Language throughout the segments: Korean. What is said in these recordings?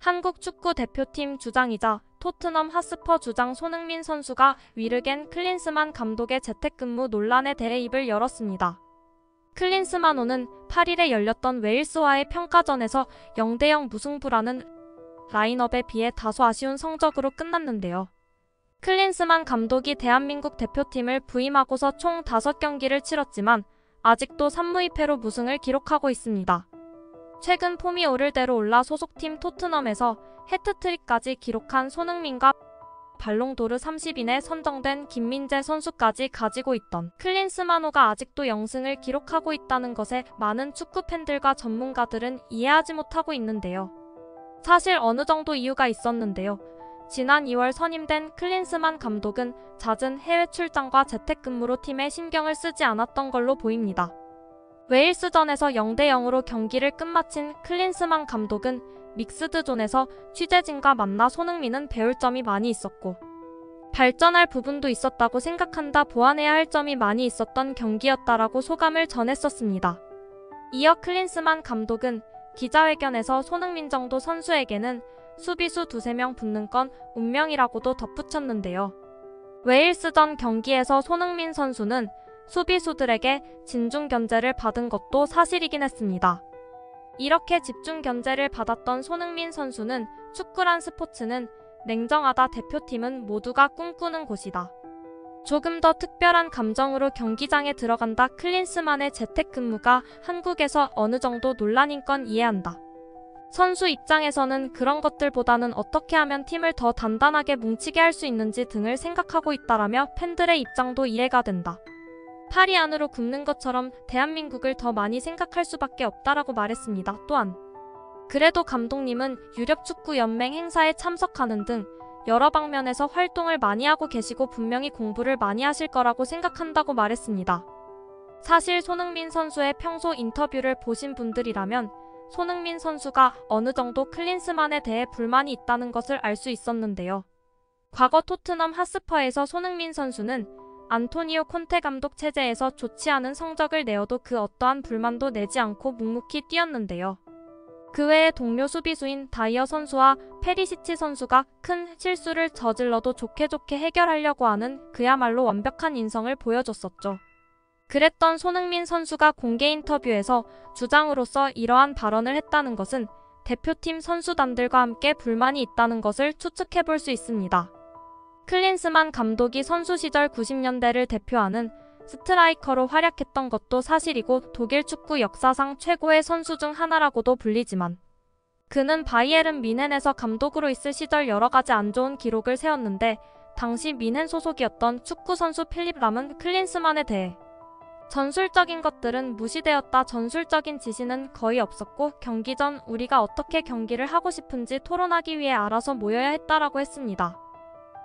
한국 축구 대표팀 주장이자 토트넘 핫스퍼 주장 손흥민 선수가 위르겐 클린스만 감독의 재택근무 논란에 대해 입을 열었습니다. 클린스만호는 8일에 열렸던 웨일스와의 평가전에서 0대0 무승부라는 라인업에 비해 다소 아쉬운 성적으로 끝났는데요. 클린스만 감독이 대한민국 대표팀을 부임하고서 총 5경기를 치렀지만 아직도 3무이패로 무승을 기록하고 있습니다. 최근 폼이 오를 대로 올라 소속팀 토트넘에서 해트트릭까지 기록한 손흥민과 발롱도르 30인에 선정된 김민재 선수까지 가지고 있던 클린스만호가 아직도 0승을 기록하고 있다는 것에 많은 축구 팬들과 전문가들은 이해하지 못하고 있는데요. 사실 어느 정도 이유가 있었는데요. 지난 2월 선임된 클린스만 감독은 잦은 해외 출장과 재택근무로 팀에 신경을 쓰지 않았던 걸로 보입니다. 웨일스전에서 0대0으로 경기를 끝마친 클린스만 감독은 믹스드존에서 취재진과 만나 손흥민은 배울 점이 많이 있었고 발전할 부분도 있었다고 생각한다, 보완해야 할 점이 많이 있었던 경기였다라고 소감을 전했었습니다. 이어 클린스만 감독은 기자회견에서 손흥민 정도 선수에게는 수비수 2~3명 붙는 건 운명이라고도 덧붙였는데요. 웨일스전 경기에서 손흥민 선수는 수비수들에게 진중 견제를 받은 것도 사실이긴 했습니다. 이렇게 집중 견제를 받았던 손흥민 선수는 축구란 스포츠는 냉정하다, 대표팀은 모두가 꿈꾸는 곳이다. 조금 더 특별한 감정으로 경기장에 들어간다. 클린스만의 재택근무가 한국에서 어느 정도 논란인 건 이해한다. 선수 입장에서는 그런 것들보다는 어떻게 하면 팀을 더 단단하게 뭉치게 할 수 있는지 등을 생각하고 있다라며 팬들의 입장도 이해가 된다. 팔이 안으로 굽는 것처럼 대한민국을 더 많이 생각할 수밖에 없다라고 말했습니다. 또한 그래도 감독님은 유럽축구연맹 행사에 참석하는 등 여러 방면에서 활동을 많이 하고 계시고 분명히 공부를 많이 하실 거라고 생각한다고 말했습니다. 사실 손흥민 선수의 평소 인터뷰를 보신 분들이라면 손흥민 선수가 어느 정도 클린스만에 대해 불만이 있다는 것을 알 수 있었는데요. 과거 토트넘 핫스퍼에서 손흥민 선수는 안토니오 콘테 감독 체제에서 좋지 않은 성적을 내어도 그 어떠한 불만도 내지 않고 묵묵히 뛰었는데요. 그 외에 동료 수비수인 다이어 선수와 페리시치 선수가 큰 실수를 저질러도 좋게 해결하려고 하는 그야말로 완벽한 인성을 보여줬었죠. 그랬던 손흥민 선수가 공개 인터뷰에서 주장으로서 이러한 발언을 했다는 것은 대표팀 선수단들과 함께 불만이 있다는 것을 추측해볼 수 있습니다. 클린스만 감독이 선수 시절 90년대를 대표하는 스트라이커로 활약했던 것도 사실이고 독일 축구 역사상 최고의 선수 중 하나라고도 불리지만 그는 바이에른 뮌헨에서 감독으로 있을 시절 여러 가지 안 좋은 기록을 세웠는데 당시 뮌헨 소속이었던 축구 선수 필립 람은 클린스만에 대해 전술적인 것들은 무시되었다. 전술적인 지시는 거의 없었고 경기 전 우리가 어떻게 경기를 하고 싶은지 토론하기 위해 알아서 모여야 했다라고 했습니다.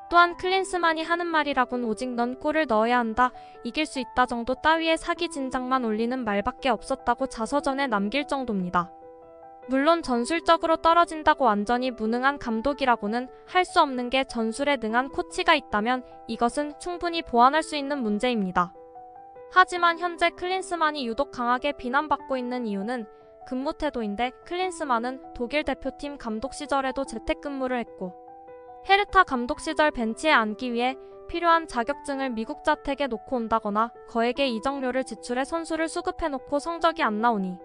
또한 클린스만이 하는 말이라곤 오직 넌 골을 넣어야 한다, 이길 수 있다 정도 따위의 사기 진작만 올리는 말밖에 없었다고 자서전에 남길 정도입니다. 물론 전술적으로 떨어진다고 완전히 무능한 감독이라고는 할 수 없는 게 전술에 능한 코치가 있다면 이것은 충분히 보완할 수 있는 문제입니다. 하지만 현재 클린스만이 유독 강하게 비난받고 있는 이유는 근무 태도인데 클린스만은 독일 대표팀 감독 시절에도 재택근무를 했고 헤르타 감독 시절 벤치에 앉기 위해 필요한 자격증을 미국 자택에 놓고 온다거나 거액의 이적료를 지출해 선수를 수급해놓고 성적이 안 나오니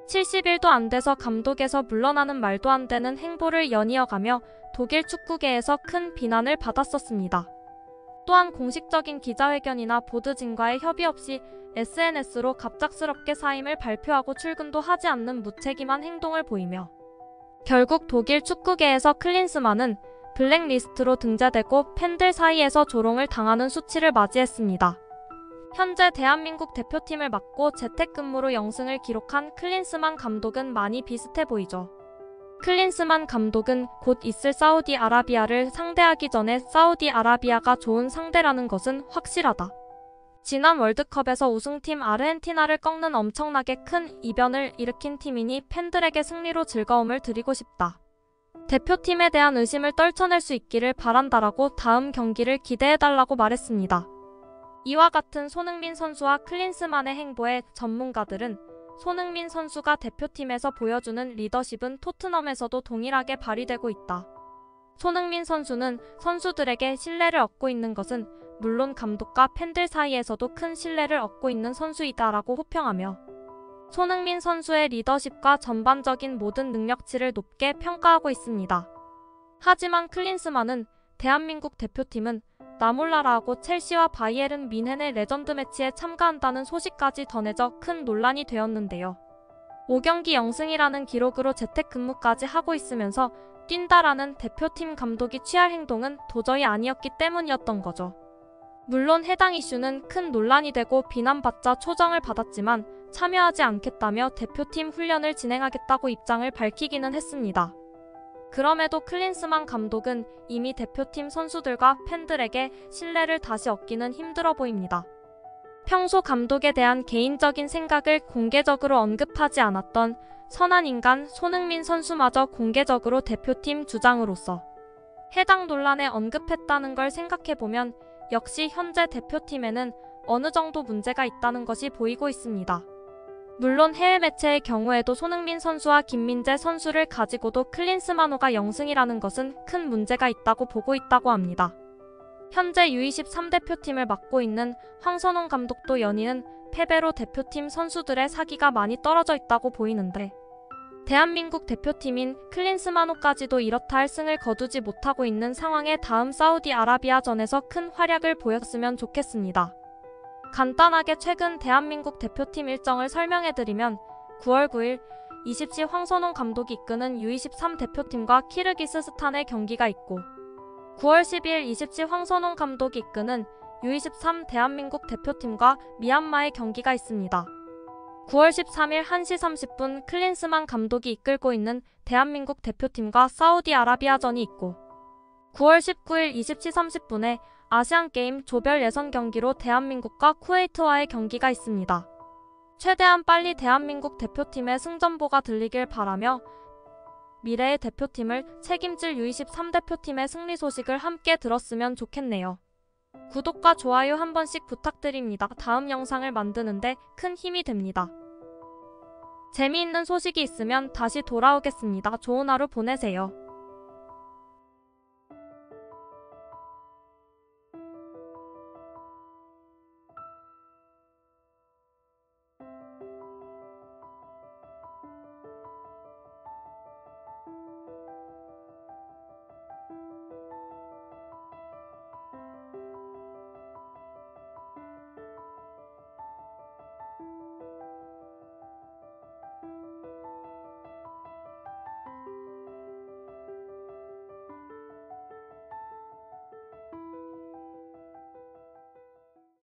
70일도 안 돼서 감독에서 물러나는 말도 안 되는 행보를 연이어가며 독일 축구계에서 큰 비난을 받았었습니다. 또한 공식적인 기자회견이나 보드진과의 협의 없이 SNS로 갑작스럽게 사임을 발표하고 출근도 하지 않는 무책임한 행동을 보이며 결국 독일 축구계에서 클린스만은 블랙리스트로 등재되고 팬들 사이에서 조롱을 당하는 수치를 맞이했습니다. 현재 대한민국 대표팀을 맡고 재택근무로 0승을 기록한 클린스만 감독은 많이 비슷해 보이죠. 클린스만 감독은 곧 있을 사우디아라비아를 상대하기 전에 사우디아라비아가 좋은 상대라는 것은 확실하다. 지난 월드컵에서 우승팀 아르헨티나를 꺾는 엄청나게 큰 이변을 일으킨 팀이니 팬들에게 승리로 즐거움을 드리고 싶다. 대표팀에 대한 의심을 떨쳐낼 수 있기를 바란다라고 다음 경기를 기대해달라고 말했습니다. 이와 같은 손흥민 선수와 클린스만의 행보에 전문가들은 손흥민 선수가 대표팀에서 보여주는 리더십은 토트넘에서도 동일하게 발휘되고 있다. 손흥민 선수는 선수들에게 신뢰를 얻고 있는 것은 물론 감독과 팬들 사이에서도 큰 신뢰를 얻고 있는 선수이다라고 호평하며 손흥민 선수의 리더십과 전반적인 모든 능력치를 높게 평가하고 있습니다. 하지만 클린스만은 대한민국 대표팀은 나 몰라라고 첼시와 바이에른 뮌헨의 레전드 매치에 참가한다는 소식까지 전해져 큰 논란이 되었는데요. 5경기 0승이라는 기록으로 재택근무까지 하고 있으면서 뛴다라는 대표팀 감독이 취할 행동은 도저히 아니었기 때문이었던 거죠. 물론 해당 이슈는 큰 논란이 되고 비난받자 초정을 받았지만 참여하지 않겠다며 대표팀 훈련을 진행하겠다고 입장을 밝히기는 했습니다. 그럼에도 클린스만 감독은 이미 대표팀 선수들과 팬들에게 신뢰를 다시 얻기는 힘들어 보입니다. 평소 감독에 대한 개인적인 생각을 공개적으로 언급하지 않았던 선한 인간 손흥민 선수마저 공개적으로 대표팀 주장으로서 해당 논란에 언급했다는 걸 생각해보면 역시 현재 대표팀에는 어느 정도 문제가 있다는 것이 보이고 있습니다. 물론 해외 매체의 경우에도 손흥민 선수와 김민재 선수를 가지고도 클린스만호가 0승이라는 것은 큰 문제가 있다고 보고 있다고 합니다. 현재 U23 대표팀을 맡고 있는 황선홍 감독도 연이은 패배로 대표팀 선수들의 사기가 많이 떨어져 있다고 보이는데 대한민국 대표팀인 클린스만호까지도 이렇다 할 승을 거두지 못하고 있는 상황에 다음 사우디아라비아전에서 큰 활약을 보였으면 좋겠습니다. 간단하게 최근 대한민국 대표팀 일정을 설명해드리면 9월 9일 20시 황선홍 감독이 이끄는 U23 대표팀과 키르기스스탄의 경기가 있고 9월 10일 20시 황선홍 감독이 이끄는 U23 대한민국 대표팀과 미얀마의 경기가 있습니다. 9월 13일 1시 30분 클린스만 감독이 이끌고 있는 대한민국 대표팀과 사우디아라비아전이 있고 9월 19일 20시 30분에 아시안게임 조별 예선 경기로 대한민국과 쿠웨이트와의 경기가 있습니다. 최대한 빨리 대한민국 대표팀의 승전보가 들리길 바라며 미래의 대표팀을 책임질 U23 대표팀의 승리 소식을 함께 들었으면 좋겠네요. 구독과 좋아요 한 번씩 부탁드립니다. 다음 영상을 만드는데 큰 힘이 됩니다. 재미있는 소식이 있으면 다시 돌아오겠습니다. 좋은 하루 보내세요.